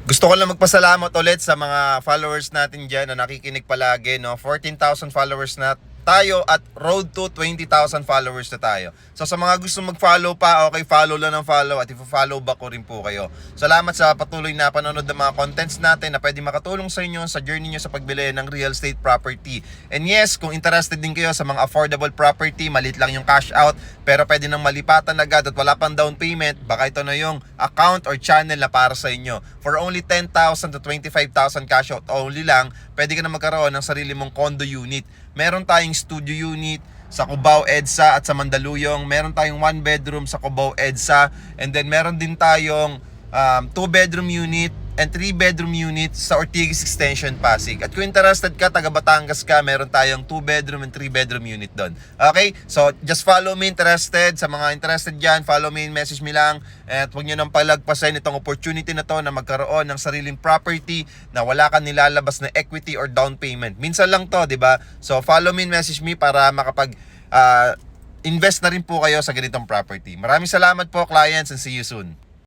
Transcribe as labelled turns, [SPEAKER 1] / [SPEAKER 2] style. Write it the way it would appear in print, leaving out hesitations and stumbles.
[SPEAKER 1] Gusto ko lang magpasalamat ulit sa mga followers natin dyan na nakikinig palagi, no? 14,000 followers na tayo at road to 20,000 followers na tayo. So sa mga gusto mag-follow pa, okay, follow lang ng follow at i-follow back ko rin po kayo. Salamat sa patuloy na panonood ng mga contents natin na pwede makatulong sa inyo sa journey nyo sa pagbili ng real estate property. And yes, kung interested din kayo sa mga affordable property, maliit lang yung cash out, pero pwede nang malipatan agad at wala pang down payment, baka ito na yung account or channel na para sa inyo. For only 10,000 to 25,000 cash out only lang, pwede ka na magkaroon ng sarili mong condo unit. Meron tayong studio unit sa Cubao EDSA at sa Mandaluyong. Meron tayong 1 bedroom sa Cubao EDSA. And then meron din tayong 2 bedroom unit and 3 bedroom unit sa Ortigas Extension, Pasig. At kung interested ka, taga Batangas ka, meron tayong 2 bedroom and 3 bedroom unit doon. Okay? So, just follow me interested. Sa mga interested dyan, follow me, message me lang. At huwag nyo nang palagpasin itong opportunity na to na magkaroon ng sariling property na wala kang nilalabas na equity or down payment. Minsan lang to, di ba? So, follow me, message me para makapag invest na rin po kayo sa ganitong property. Maraming salamat po, clients, and see you soon.